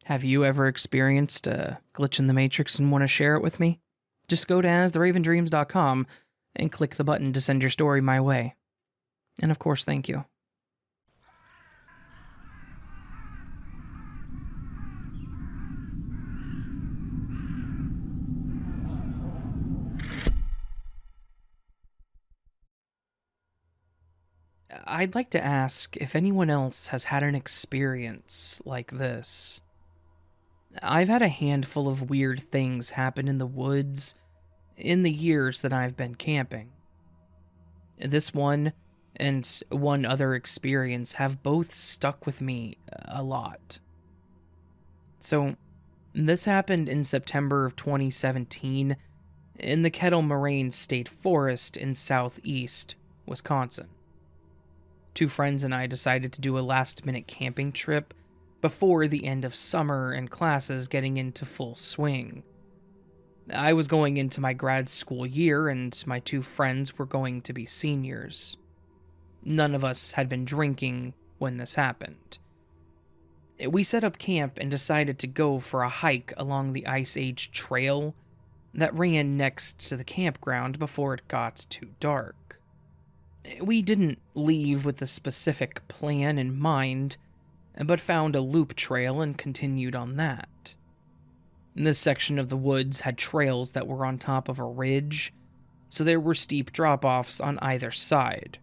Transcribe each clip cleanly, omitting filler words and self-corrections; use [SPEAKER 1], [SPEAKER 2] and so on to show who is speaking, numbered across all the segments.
[SPEAKER 1] Have you ever experienced a glitch in the Matrix and want to share it with me? Just go to astheravendreams.com and click the button to send your story my way. And of course, thank you. I'd like to ask if anyone else has had an experience like this. I've had a handful of weird things happen in the woods in the years that I've been camping. This one and one other experience have both stuck with me a lot. So, this happened in September of 2017 in the Kettle Moraine State Forest in southeast Wisconsin. Two friends and I decided to do a last-minute camping trip before the end of summer and classes getting into full swing. I was going into my grad school year, and my two friends were going to be seniors. None of us had been drinking when this happened. We set up camp and decided to go for a hike along the Ice Age trail that ran next to the campground before it got too dark. We didn't leave with a specific plan in mind, but found a loop trail and continued on that. This section of the woods had trails that were on top of a ridge, so there were steep drop-offs on either side.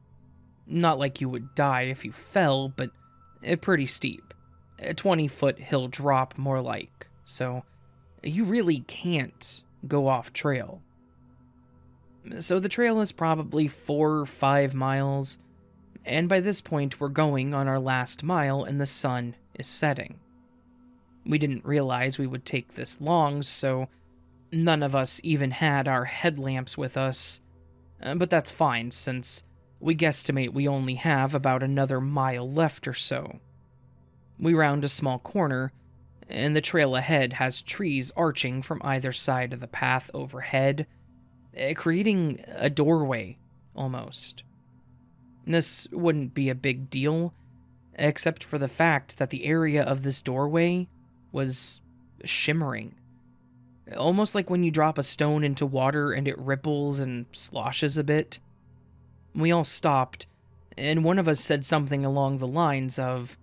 [SPEAKER 1] Not like you would die if you fell, but pretty steep. A 20-foot hill drop, more like, so you really can't go off trail. So the trail is probably 4 or 5 miles, and by this point we're going on our last mile and the sun is setting. We didn't realize we would take this long, so none of us even had our headlamps with us, but that's fine since we guesstimate we only have about another mile left or so. We round a small corner, and the trail ahead has trees arching from either side of the path overhead, creating a doorway, almost. This wouldn't be a big deal, except for the fact that the area of this doorway was shimmering. Almost like when you drop a stone into water and it ripples and sloshes a bit. We all stopped, and one of us said something along the lines of,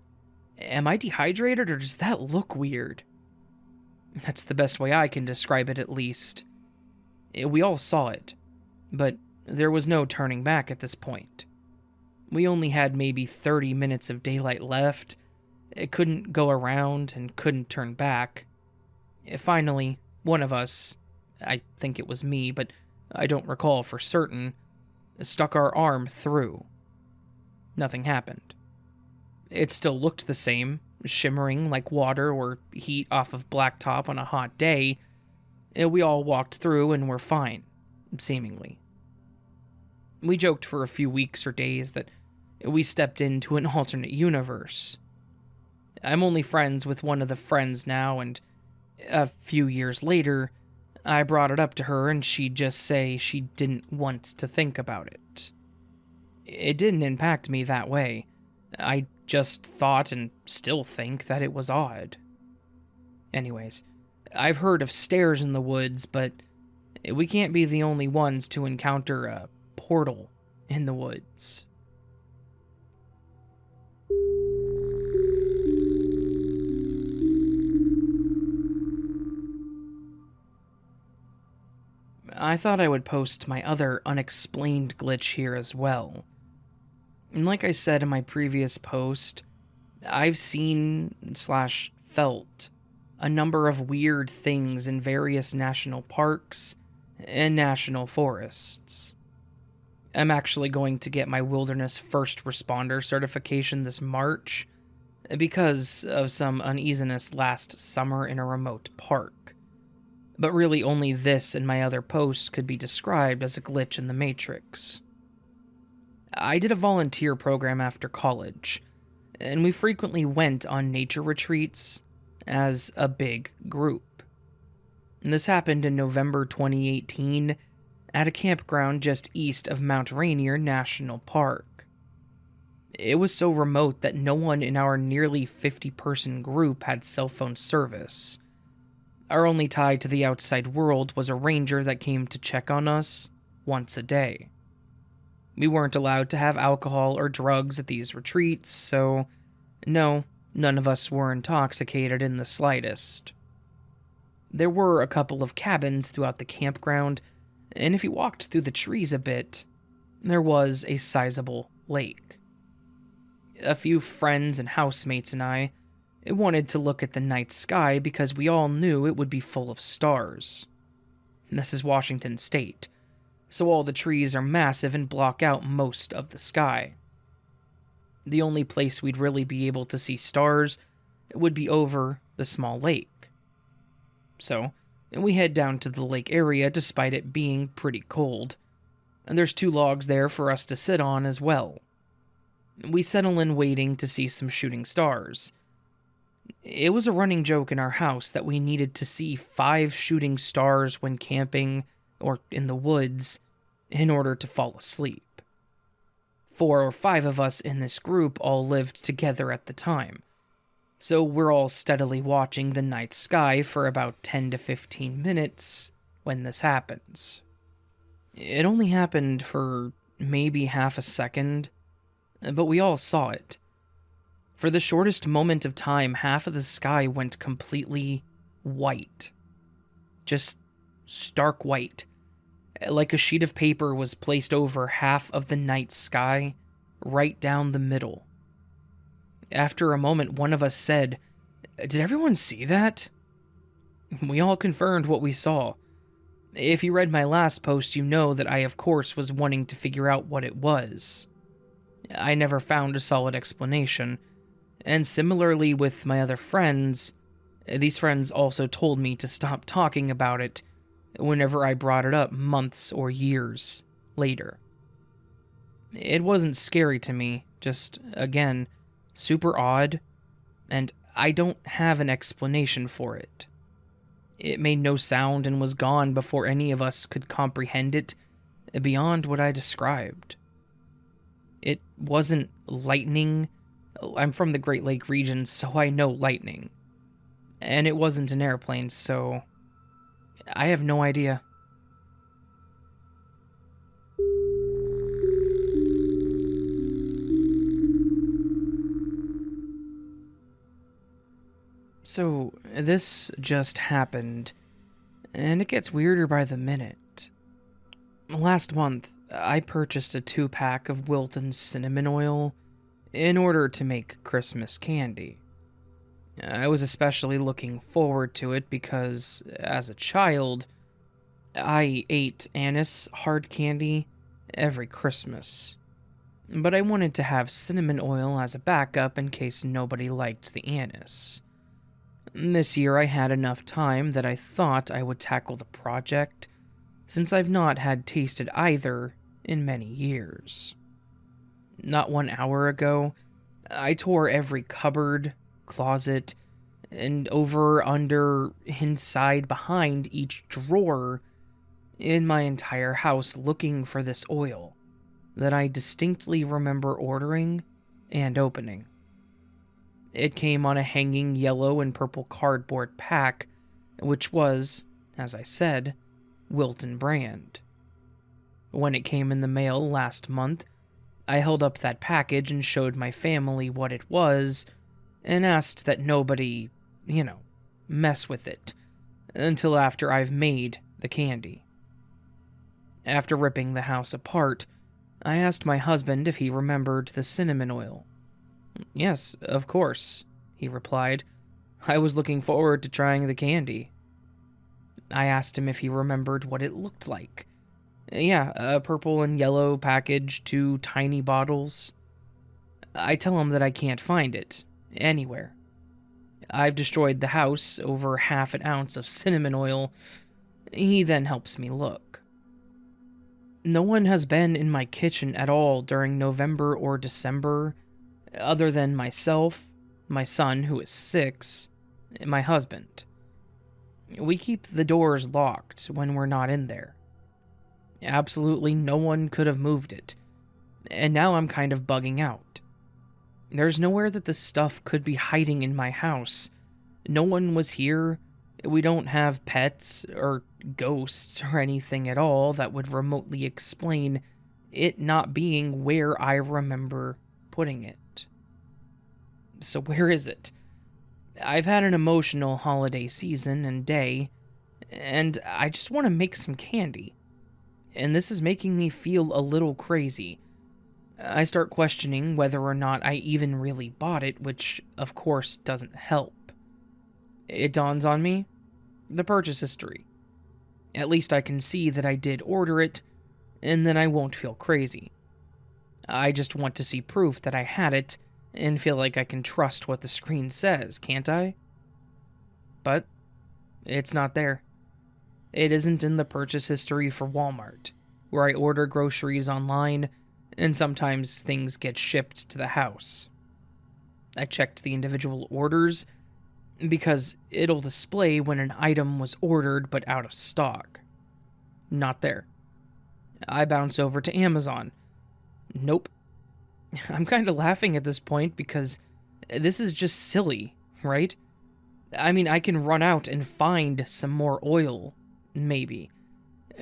[SPEAKER 1] "Am I dehydrated or does that look weird?" That's the best way I can describe it, at least. We all saw it, but there was no turning back at this point. We only had maybe 30 minutes of daylight left. It couldn't go around and couldn't turn back. Finally, one of us, I think it was me, but I don't recall for certain, stuck our arm through. Nothing happened. It still looked the same, shimmering like water or heat off of blacktop on a hot day. We all walked through and were fine, seemingly. We joked for a few weeks or days that we stepped into an alternate universe. I'm only friends with one of the friends now, and a few years later, I brought it up to her and she'd just say she didn't want to think about it. It didn't impact me that way. I just thought and still think that it was odd. Anyways, I've heard of stairs in the woods, but we can't be the only ones to encounter a portal in the woods. I thought I would post my other unexplained glitch here as well. And like I said in my previous post, I've seen/felt a number of weird things in various national parks and national forests. I'm actually going to get my wilderness first responder certification this March because of some uneasiness last summer in a remote park. But really only this and my other posts could be described as a glitch in the Matrix. I did a volunteer program after college, and we frequently went on nature retreats as a big group. And this happened in November 2018 at a campground just east of Mount Rainier National Park. It was so remote that no one in our nearly 50-person group had cell phone service. Our only tie to the outside world was a ranger that came to check on us once a day. We weren't allowed to have alcohol or drugs at these retreats, so no, none of us were intoxicated in the slightest. There were a couple of cabins throughout the campground, and if you walked through the trees a bit, there was a sizable lake. A few friends and housemates and I wanted to look at the night sky because we all knew it would be full of stars. This is Washington State, so all the trees are massive and block out most of the sky. The only place we'd really be able to see stars would be over the small lake. So, we head down to the lake area despite it being pretty cold, and there's 2 logs there for us to sit on as well. We settle in waiting to see some shooting stars. It was a running joke in our house that we needed to see 5 shooting stars when camping or in the woods in order to fall asleep. 4 or 5 of us in this group all lived together at the time, so we're all steadily watching the night sky for about 10 to 15 minutes when this happens. It only happened for maybe half a second, but we all saw it. For the shortest moment of time, half of the sky went completely white. Just stark white. Like a sheet of paper was placed over half of the night sky, right down the middle. After a moment, one of us said, "Did everyone see that?" We all confirmed what we saw. If you read my last post, you know that I, of course, was wanting to figure out what it was. I never found a solid explanation, and similarly with my other friends, these friends also told me to stop talking about it whenever I brought it up months or years later. It wasn't scary to me, just, again, super odd, and I don't have an explanation for it. It made no sound and was gone before any of us could comprehend it beyond what I described. It wasn't lightning. I'm from the Great Lake region, so I know lightning. And it wasn't an airplane, so I have no idea. So, this just happened, and it gets weirder by the minute. Last month, I purchased a 2-pack of Wilton's cinnamon oil in order to make Christmas candy. I was especially looking forward to it because, as a child, I ate anise hard candy every Christmas. But I wanted to have cinnamon oil as a backup in case nobody liked the anise. This year I had enough time that I thought I would tackle the project, since I've not had tasted either in many years. Not 1 hour ago, I tore every cupboard, closet, and over, under, inside, behind each drawer in my entire house looking for this oil that I distinctly remember ordering and opening. It came on a hanging yellow and purple cardboard pack, which was, as I said, Wilton brand. When it came in the mail last month, I held up that package and showed my family what it was, and asked that nobody, mess with it, until after I've made the candy. After ripping the house apart, I asked my husband if he remembered the cinnamon oil. "Yes, of course," he replied. "I was looking forward to trying the candy." I asked him if he remembered what it looked like. "Yeah, a purple and yellow package, 2 tiny bottles." I tell him that I can't find it anywhere. I've destroyed the house, over half an ounce of cinnamon oil. He then helps me look. No one has been in my kitchen at all during November or December, other than myself, my son, who is 6, and my husband. We keep the doors locked when we're not in there. Absolutely no one could have moved it, and now I'm kind of bugging out. There's nowhere that this stuff could be hiding in my house. No one was here. We don't have pets or ghosts or anything at all that would remotely explain it not being where I remember putting it. So where is it? I've had an emotional holiday season and day, and I just want to make some candy. And this is making me feel a little crazy. I start questioning whether or not I even really bought it, which of course doesn't help. It dawns on me, the purchase history. At least I can see that I did order it, and then I won't feel crazy. I just want to see proof that I had it, and feel like I can trust what the screen says, can't I? But it's not there. It isn't in the purchase history for Walmart, where I order groceries online, and sometimes things get shipped to the house. I checked the individual orders, because it'll display when an item was ordered but out of stock. Not there. I bounce over to Amazon. Nope. I'm kind of laughing at this point because this is just silly, right? I mean, I can run out and find some more oil, maybe.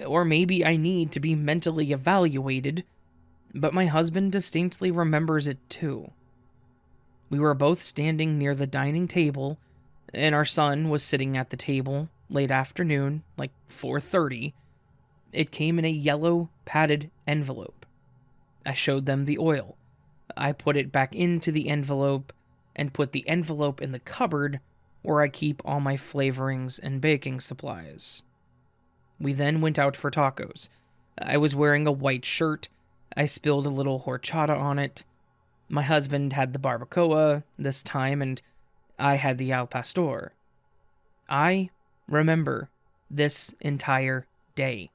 [SPEAKER 1] Or maybe I need to be mentally evaluated, but my husband distinctly remembers it too. We were both standing near the dining table, and our son was sitting at the table late afternoon, like 4:30. It came in a yellow padded envelope. I showed them the oil. I put it back into the envelope and put the envelope in the cupboard where I keep all my flavorings and baking supplies. We then went out for tacos. I was wearing a white shirt. I spilled a little horchata on it. My husband had the barbacoa this time, and I had the al pastor. I remember this entire day.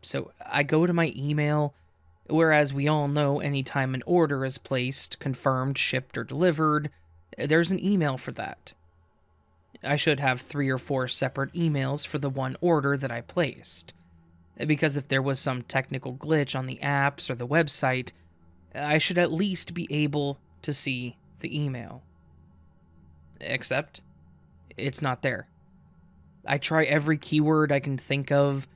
[SPEAKER 1] So I go to my email, whereas we all know anytime an order is placed, confirmed, shipped, or delivered, there's an email for that. I should have 3 or 4 separate emails for the one order that I placed, because if there was some technical glitch on the apps or the website, I should at least be able to see the email. Except, it's not there. I try every keyword I can think of.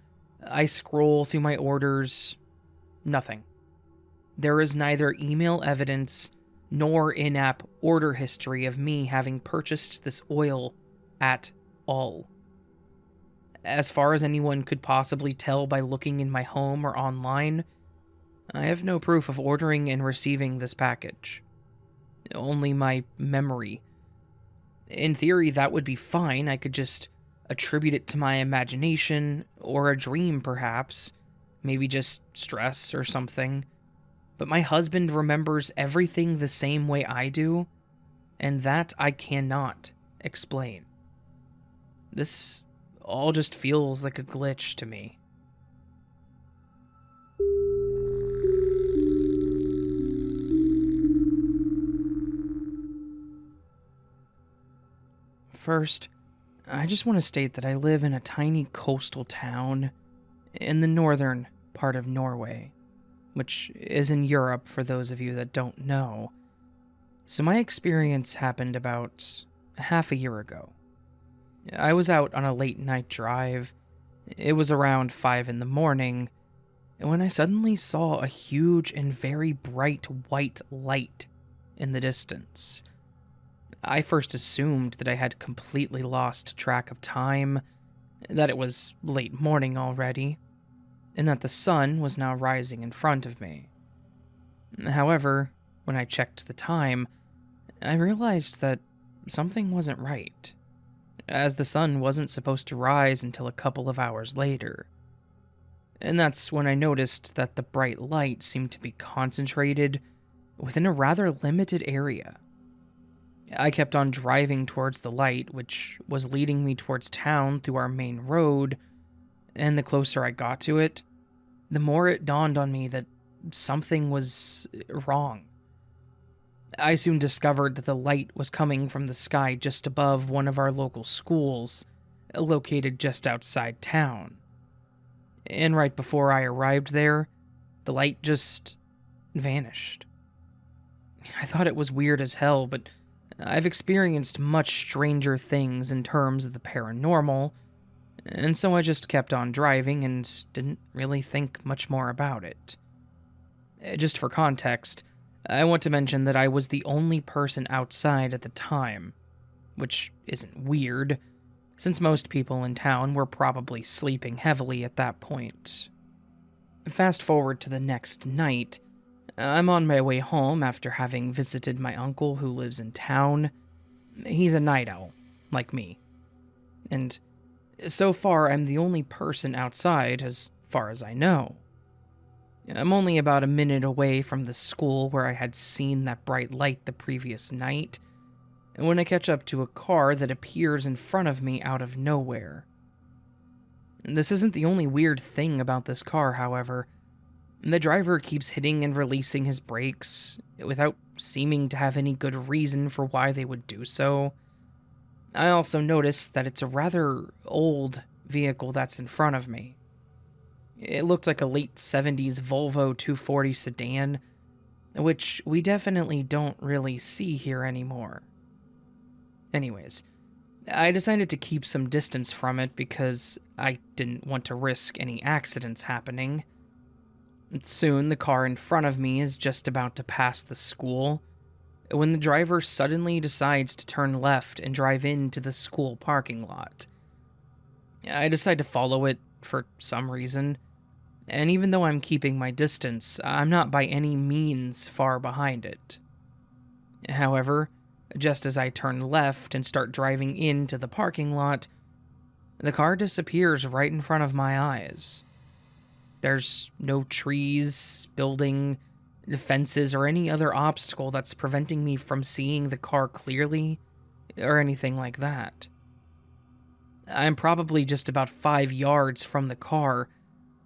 [SPEAKER 1] I scroll through my orders. Nothing. There is neither email evidence nor in-app order history of me having purchased this oil at all. As far as anyone could possibly tell by looking in my home or online, I have no proof of ordering and receiving this package. Only my memory. In theory, that would be fine. I could just attribute it to my imagination, or a dream perhaps, maybe just stress or something. But my husband remembers everything the same way I do, and that I cannot explain. This all just feels like a glitch to me. First, I just want to state that I live in a tiny coastal town in the northern part of Norway, which is in Europe for those of you that don't know. So my experience happened about half a year ago. I was out on a late night drive. It was around 5 in the morning, when I suddenly saw a huge and very bright white light in the distance. I first assumed that I had completely lost track of time, that it was late morning already, and that the sun was now rising in front of me. However, when I checked the time, I realized that something wasn't right, as the sun wasn't supposed to rise until a couple of hours later. And that's when I noticed that the bright light seemed to be concentrated within a rather limited area. I kept on driving towards the light, which was leading me towards town through our main road, and the closer I got to it, the more it dawned on me that something was wrong. I soon discovered that the light was coming from the sky just above one of our local schools, located just outside town. And right before I arrived there, the light just vanished. I thought it was weird as hell, but I've experienced much stranger things in terms of the paranormal, and so I just kept on driving and didn't really think much more about it. Just for context, I want to mention that I was the only person outside at the time, which isn't weird, since most people in town were probably sleeping heavily at that point. Fast forward to the next night, I'm on my way home after having visited my uncle who lives in town. He's a night owl, like me. And so far, I'm the only person outside as far as I know. I'm only about a minute away from the school where I had seen that bright light the previous night, when I catch up to a car that appears in front of me out of nowhere. This isn't the only weird thing about this car, however. The driver keeps hitting and releasing his brakes, without seeming to have any good reason for why they would do so. I also notice that it's a rather old vehicle that's in front of me. It looked like a late 70s Volvo 240 sedan, which we definitely don't really see here anymore. Anyways, I decided to keep some distance from it because I didn't want to risk any accidents happening. Soon, the car in front of me is just about to pass the school when the driver suddenly decides to turn left and drive into the school parking lot. I decide to follow it for some reason, and even though I'm keeping my distance, I'm not by any means far behind it. However, just as I turn left and start driving into the parking lot, the car disappears right in front of my eyes. There's no trees, building, fences, or any other obstacle that's preventing me from seeing the car clearly, or anything like that. I'm probably just about 5 yards from the car,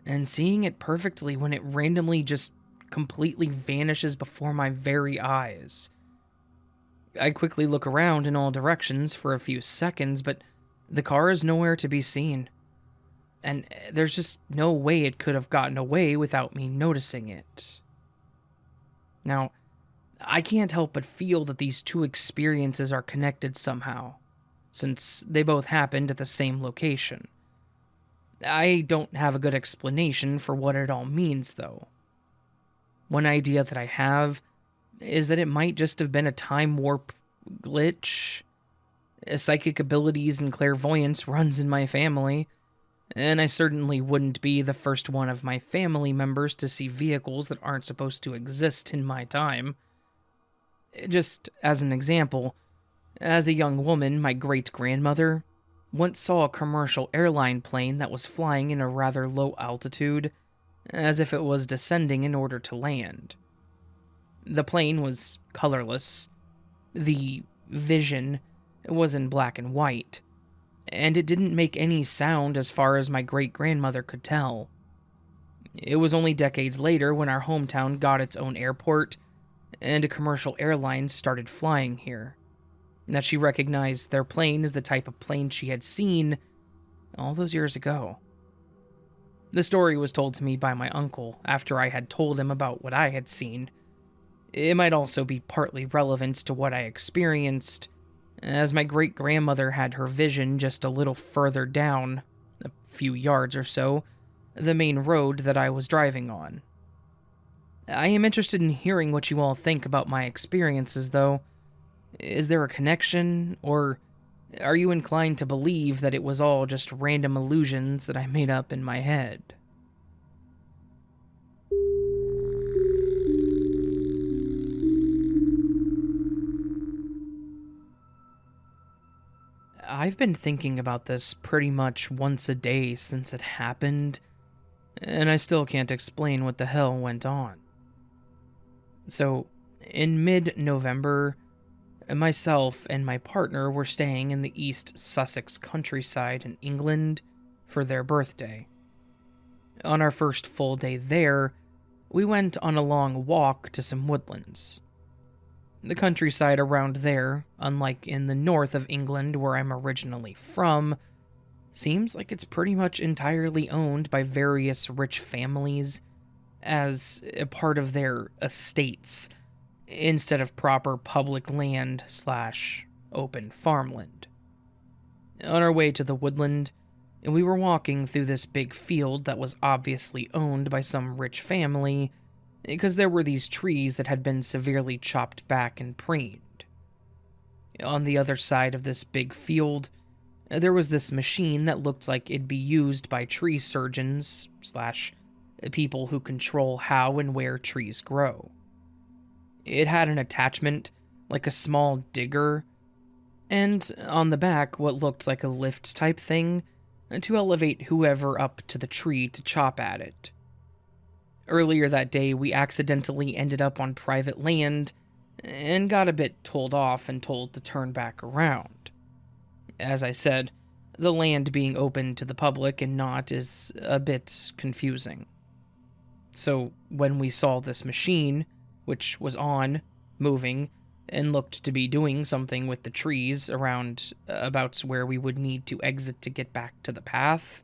[SPEAKER 1] and seeing it perfectly when it randomly just completely vanishes before my very eyes. I quickly look around in all directions for a few seconds, but the car is nowhere to be seen. And there's just no way it could have gotten away without me noticing it. Now, I can't help but feel that these two experiences are connected somehow, since they both happened at the same location. I don't have a good explanation for what it all means, though. One idea that I have is that it might just have been a time warp glitch. Psychic abilities and clairvoyance runs in my family, and I certainly wouldn't be the first one of my family members to see vehicles that aren't supposed to exist in my time. Just as an example, as a young woman, my great-grandmother once saw a commercial airline plane that was flying in a rather low altitude, as if it was descending in order to land. The plane was colorless. The vision was in black and white, and it didn't make any sound as far as my great-grandmother could tell. It was only decades later when our hometown got its own airport, and a commercial airline started flying here, that she recognized their plane as the type of plane she had seen all those years ago. The story was told to me by my uncle after I had told him about what I had seen. It might also be partly relevant to what I experienced, as my great-grandmother had her vision just a little further down, a few yards or so, the main road that I was driving on. I am interested in hearing what you all think about my experiences, though. Is there a connection, or are you inclined to believe that it was all just random illusions that I made up in my head? I've been thinking about this pretty much once a day since it happened, and I still can't explain what the hell went on. So, in mid-November, myself and my partner were staying in the East Sussex countryside in England for their birthday. On our first full day there, we went on a long walk to some woodlands. The countryside around there, unlike in the north of England where I'm originally from, seems like it's pretty much entirely owned by various rich families as a part of their estates, instead of proper public land slash open farmland. On our way to the woodland, we were walking through this big field that was obviously owned by some rich family because there were these trees that had been severely chopped back and pruned. On the other side of this big field, there was this machine that looked like it'd be used by tree surgeons slash people who control how and where trees grow. It had an attachment, like a small digger, and on the back what looked like a lift type thing to elevate whoever up to the tree to chop at it. Earlier that day, we accidentally ended up on private land and got a bit told off and told to turn back around. As I said, the land being open to the public and not is a bit confusing. So when we saw this machine, which was on, moving, and looked to be doing something with the trees around about where we would need to exit to get back to the path,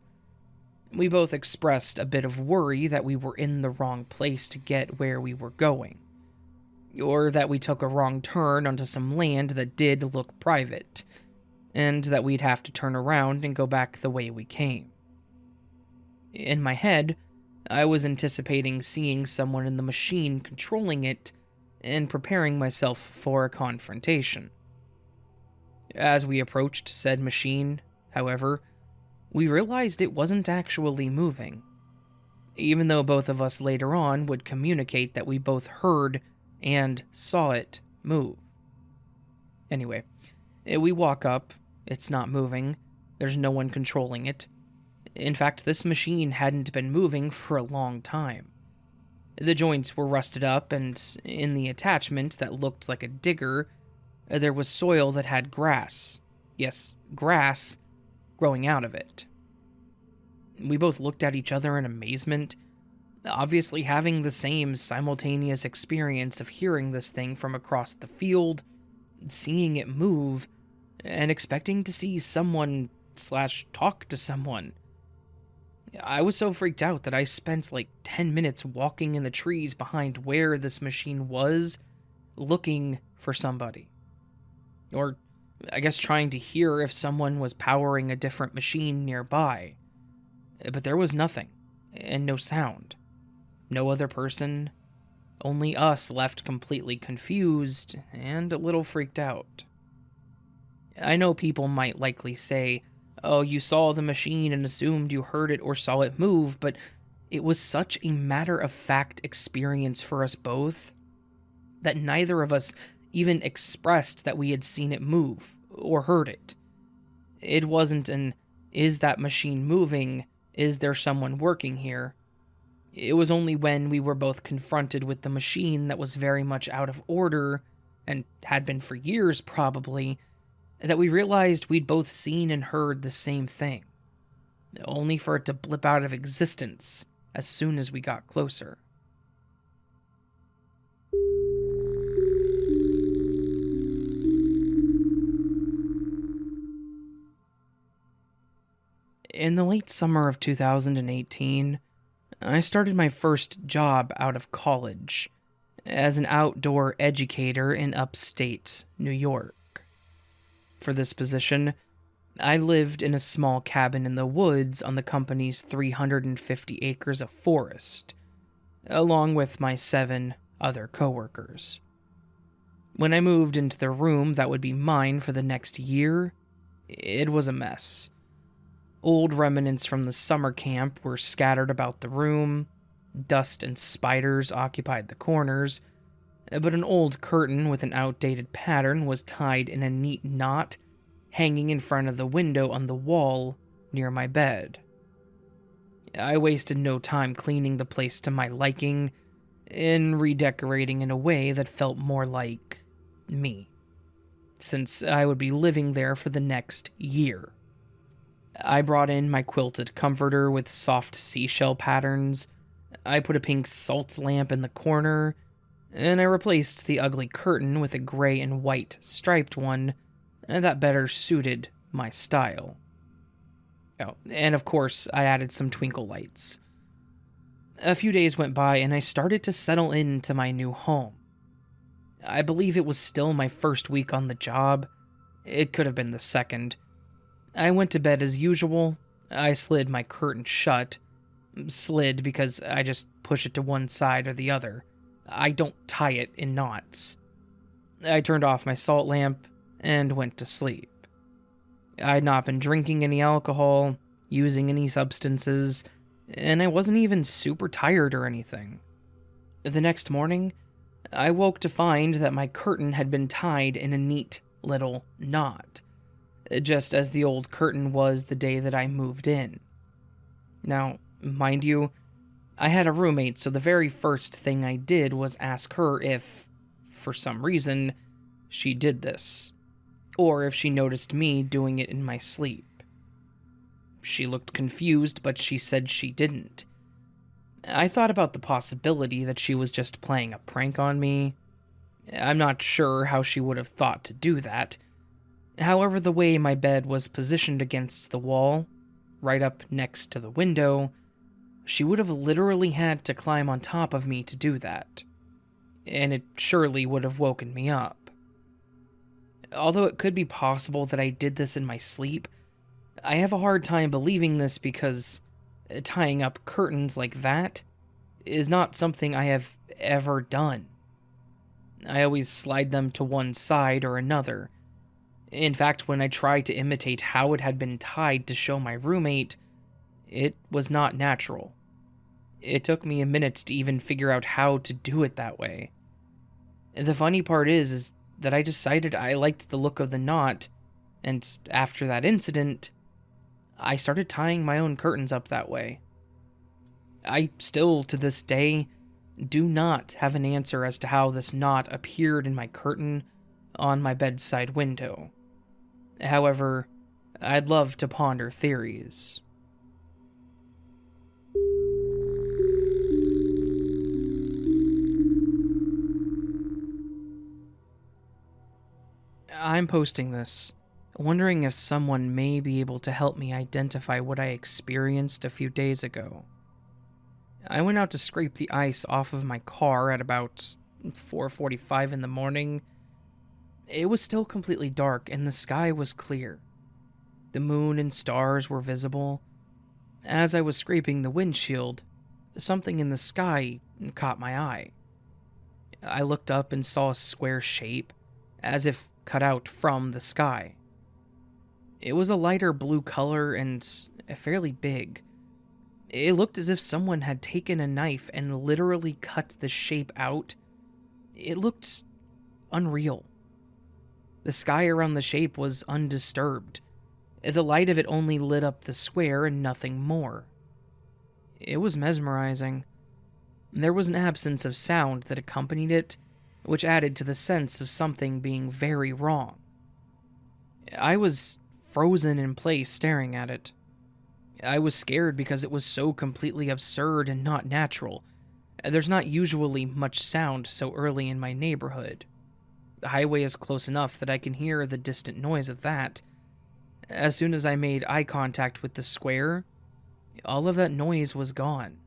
[SPEAKER 1] we both expressed a bit of worry that we were in the wrong place to get where we were going, or that we took a wrong turn onto some land that did look private, and that we'd have to turn around and go back the way we came. In my head, I was anticipating seeing someone in the machine controlling it and preparing myself for a confrontation. As we approached said machine, however, we realized it wasn't actually moving, even though both of us later on would communicate that we both heard and saw it move. Anyway, we walk up, it's not moving, there's no one controlling it. In fact, this machine hadn't been moving for a long time. The joints were rusted up, and in the attachment that looked like a digger, there was soil that had grass. Yes, grass growing out of it. We both looked at each other in amazement, obviously having the same simultaneous experience of hearing this thing from across the field, seeing it move, and expecting to see someone / talk to someone. I was so freaked out that I spent like 10 minutes walking in the trees behind where this machine was, looking for somebody. Or, I guess, trying to hear if someone was powering a different machine nearby. But there was nothing, and no sound. No other person, only us left completely confused and a little freaked out. I know people might likely say, oh, you saw the machine and assumed you heard it or saw it move, but it was such a matter-of-fact experience for us both that neither of us even expressed that we had seen it move or heard it. It wasn't an, is that machine moving? Is there someone working here? It was only when we were both confronted with the machine that was very much out of order, and had been for years probably, that we realized we'd both seen and heard the same thing, only for it to blip out of existence as soon as we got closer. In the late summer of 2018, I started my first job out of college as an outdoor educator in upstate New York. For this position, I lived in a small cabin in the woods on the company's 350 acres of forest, along with my 7 other coworkers. When I moved into the room that would be mine for the next year, it was a mess. Old remnants from the summer camp were scattered about the room, dust and spiders occupied the corners, but an old curtain with an outdated pattern was tied in a neat knot, hanging in front of the window on the wall near my bed. I wasted no time cleaning the place to my liking and redecorating in a way that felt more like me, since I would be living there for the next year. I brought in my quilted comforter with soft seashell patterns, I put a pink salt lamp in the corner, and I replaced the ugly curtain with a gray and white striped one that better suited my style. Oh, and of course, I added some twinkle lights. A few days went by and I started to settle into my new home. I believe it was still my first week on the job. It could have been the second. I went to bed as usual. I slid my curtain shut. Slid because I just push it to one side or the other. I don't tie it in knots. I turned off my salt lamp and went to sleep. I'd not been drinking any alcohol, using any substances, and I wasn't even super tired or anything. The next morning, I woke to find that my curtain had been tied in a neat little knot, just as the old curtain was the day that I moved in. Now, mind you, I had a roommate, so the very first thing I did was ask her if, for some reason, she did this, or if she noticed me doing it in my sleep. She looked confused, but she said she didn't. I thought about the possibility that she was just playing a prank on me. I'm not sure how she would have thought to do that. However, the way my bed was positioned against the wall, right up next to the window, she would have literally had to climb on top of me to do that. And it surely would have woken me up. Although it could be possible that I did this in my sleep, I have a hard time believing this because tying up curtains like that is not something I have ever done. I always slide them to one side or another. In fact, when I tried to imitate how it had been tied to show my roommate, it was not natural. It took me a minute to even figure out how to do it that way. The funny part is that I decided I liked the look of the knot, and after that incident, I started tying my own curtains up that way. I still, to this day, do not have an answer as to how this knot appeared in my curtain on my bedside window. However, I'd love to ponder theories. I'm posting this, wondering if someone may be able to help me identify what I experienced a few days ago. I went out to scrape the ice off of my car at about 4:45 in the morning. It was still completely dark and the sky was clear. The moon and stars were visible. As I was scraping the windshield, something in the sky caught my eye. I looked up and saw a square shape, as if cut out from the sky. It was a lighter blue color and fairly big. It looked as if someone had taken a knife and literally cut the shape out. It looked unreal. The sky around the shape was undisturbed. The light of it only lit up the square and nothing more. It was mesmerizing. There was an absence of sound that accompanied it, which added to the sense of something being very wrong. I was frozen in place staring at it. I was scared because it was so completely absurd and not natural. There's not usually much sound so early in my neighborhood. The highway is close enough that I can hear the distant noise of that. As soon as I made eye contact with the square, all of that noise was gone.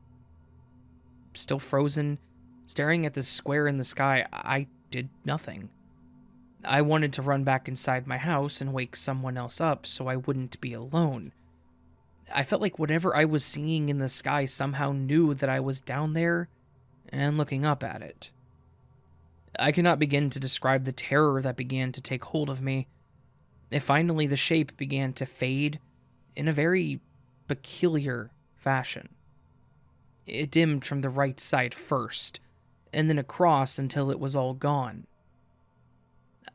[SPEAKER 1] Still frozen, staring at the square in the sky, I did nothing. I wanted to run back inside my house and wake someone else up so I wouldn't be alone. I felt like whatever I was seeing in the sky somehow knew that I was down there and looking up at it. I cannot begin to describe the terror that began to take hold of me. Finally, the shape began to fade in a very peculiar fashion. It dimmed from the right side first, and then across until it was all gone.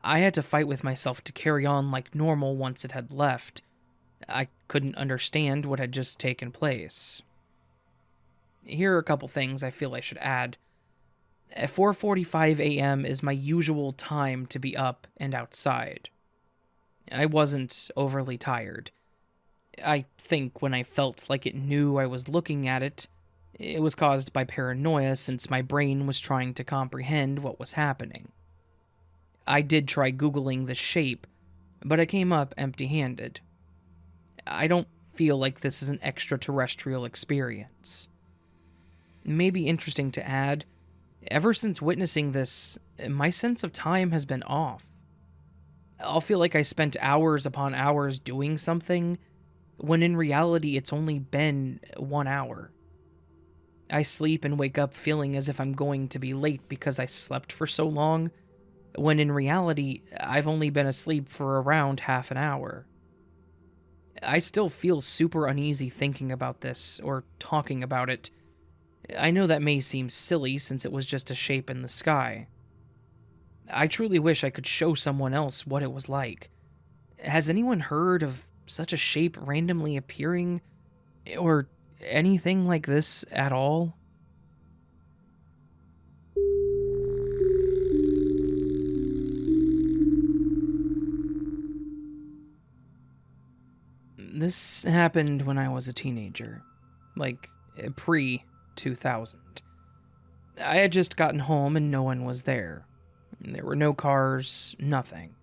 [SPEAKER 1] I had to fight with myself to carry on like normal once it had left. I couldn't understand what had just taken place. Here are a couple things I feel I should add. At 4:45 a.m. is my usual time to be up and outside. I wasn't overly tired. I think when I felt like it knew I was looking at it, it was caused by paranoia since my brain was trying to comprehend what was happening. I did try Googling the shape, but I came up empty-handed. I don't feel like this is an extraterrestrial experience. Maybe interesting to add, Ever since witnessing this, my sense of time has been off. I'll feel like I spent hours upon hours doing something, when in reality it's only been 1 hour. I sleep and wake up feeling as if I'm going to be late because I slept for so long, when in reality I've only been asleep for around half an hour. I still feel super uneasy thinking about this, or talking about it. I know that may seem silly since it was just a shape in the sky. I truly wish I could show someone else what it was like. Has anyone heard of such a shape randomly appearing, or anything like this at all? This happened when I was a teenager, like pre-2000. I had just gotten home and no one was there. There were no cars, nothing.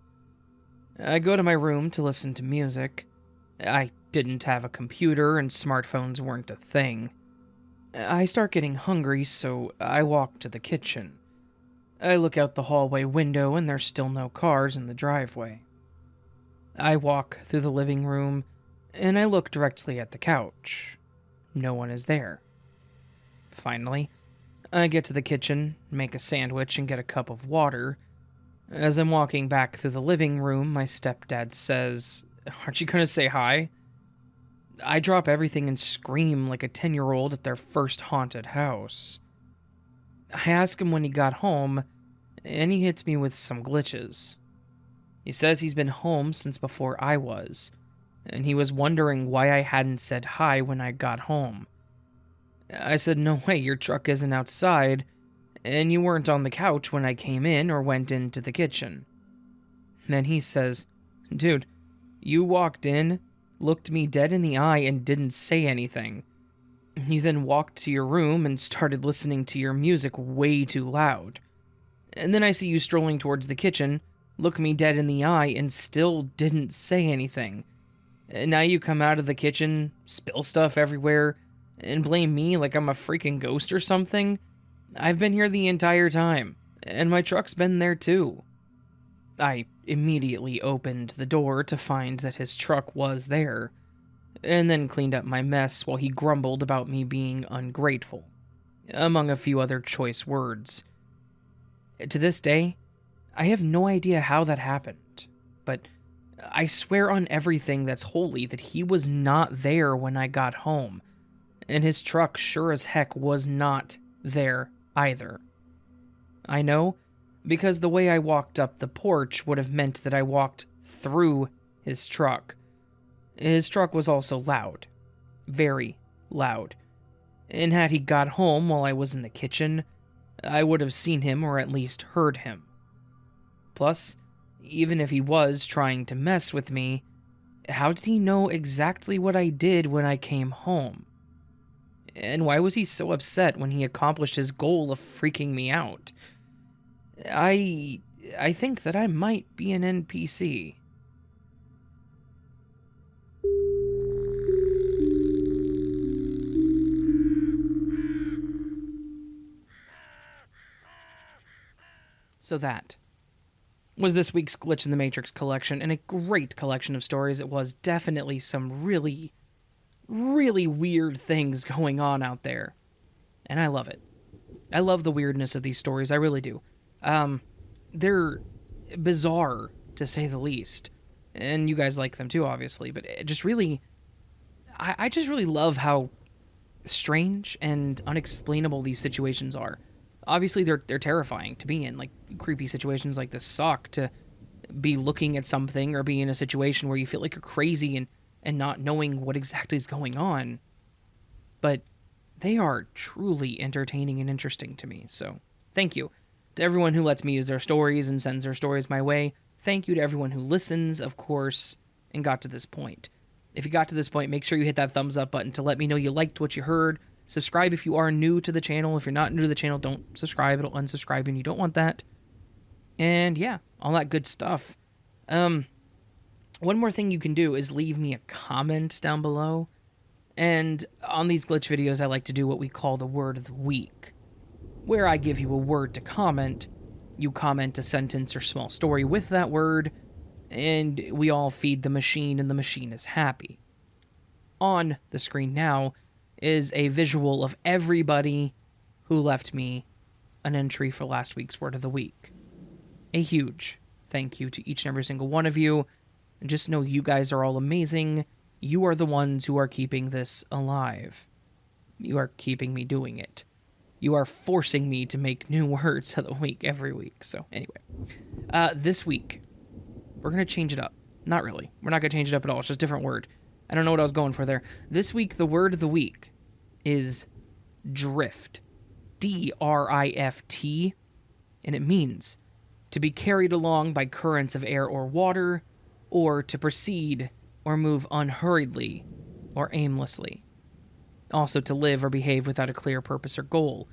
[SPEAKER 1] I go to my room to listen to music. I didn't have a computer and smartphones weren't a thing. I start getting hungry, so I walk to the kitchen. I look out the hallway window and there's still no cars in the driveway. I walk through the living room and I look directly at the couch. No one is there. Finally, I get to the kitchen, make a sandwich, and get a cup of water. As I'm walking back through the living room, my stepdad says, "Aren't you gonna say hi?" I drop everything and scream like a 10-year-old at their first haunted house. I ask him when he got home, and he hits me with some glitches. He says he's been home since before I was, and he was wondering why I hadn't said hi when I got home. I said, "No way, your truck isn't outside, and you weren't on the couch when I came in or went into the kitchen." Then he says, "Dude, you walked in, looked me dead in the eye, and didn't say anything. You then walked to your room and started listening to your music way too loud. And then I see you strolling towards the kitchen, look me dead in the eye, and still didn't say anything. And now you come out of the kitchen, spill stuff everywhere, and blame me like I'm a freaking ghost or something. I've been here the entire time, and my truck's been there too." I immediately opened the door to find that his truck was there, and then cleaned up my mess while he grumbled about me being ungrateful, among a few other choice words. To this day, I have no idea how that happened, but I swear on everything that's holy that he was not there when I got home, and his truck sure as heck was not there either. I know, because the way I walked up the porch would have meant that I walked through his truck. His truck was also loud. Very loud. And had he got home while I was in the kitchen, I would have seen him or at least heard him. Plus, even if he was trying to mess with me, how did he know exactly what I did when I came home? And why was he so upset when he accomplished his goal of freaking me out? I think that I might be an NPC. So that was this week's Glitch in the Matrix collection, and a great collection of stories. It was definitely some really, really weird things going on out there. And I love it. I love the weirdness of these stories, I really do. They're bizarre, to say the least. And you guys like them too, obviously, but it just really... I just really love how strange and unexplainable these situations are. Obviously, they're terrifying to be in. Like, creepy situations like this suck, to be looking at something or be in a situation where you feel like you're crazy and not knowing what exactly is going on. But they are truly entertaining and interesting to me, so thank you to everyone who lets me use their stories and sends their stories my way. Thank you to everyone who listens, of course, and got to this point. If you got to this point, make sure you hit that thumbs up button to let me know you liked what you heard. Subscribe if you are new to the channel. If you're not new to the channel, don't subscribe. It'll unsubscribe and you don't want that. And yeah, all that good stuff. One more thing you can do is leave me a comment down below. And on these glitch videos, I like to do what we call the word of the week. where I give you a word to comment. You comment a sentence or small story with that word, and we all feed the machine, and the machine is happy. On the screen now is a visual of everybody who left me an entry for last week's Word of the Week. A huge thank you to each and every single one of you. And just know you guys are all amazing. You are the ones who are keeping this alive. You are keeping me doing it. You are forcing me to make new words of the week every week. So anyway, this week, we're going to change it up. Not really. We're not going to change it up at all. It's just a different word. I don't know what I was going for there. This week, the word of the week is drift. D-R-I-F-T. And it means to be carried along by currents of air or water, or to proceed or move unhurriedly or aimlessly. Also, to live or behave without a clear purpose or goal.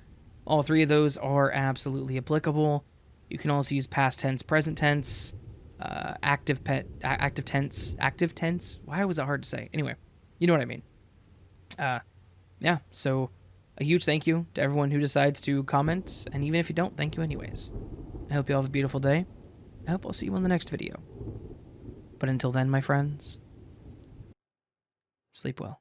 [SPEAKER 1] All three of those are absolutely applicable. You can also use past tense, present tense, active tense. Why was it hard to say? Anyway, you know what I mean. Yeah, so a huge thank you to everyone who decides to comment, and even if you don't, thank you anyways. I hope you all have a beautiful day. I hope I'll see you in the next video. But until then, my friends, sleep well.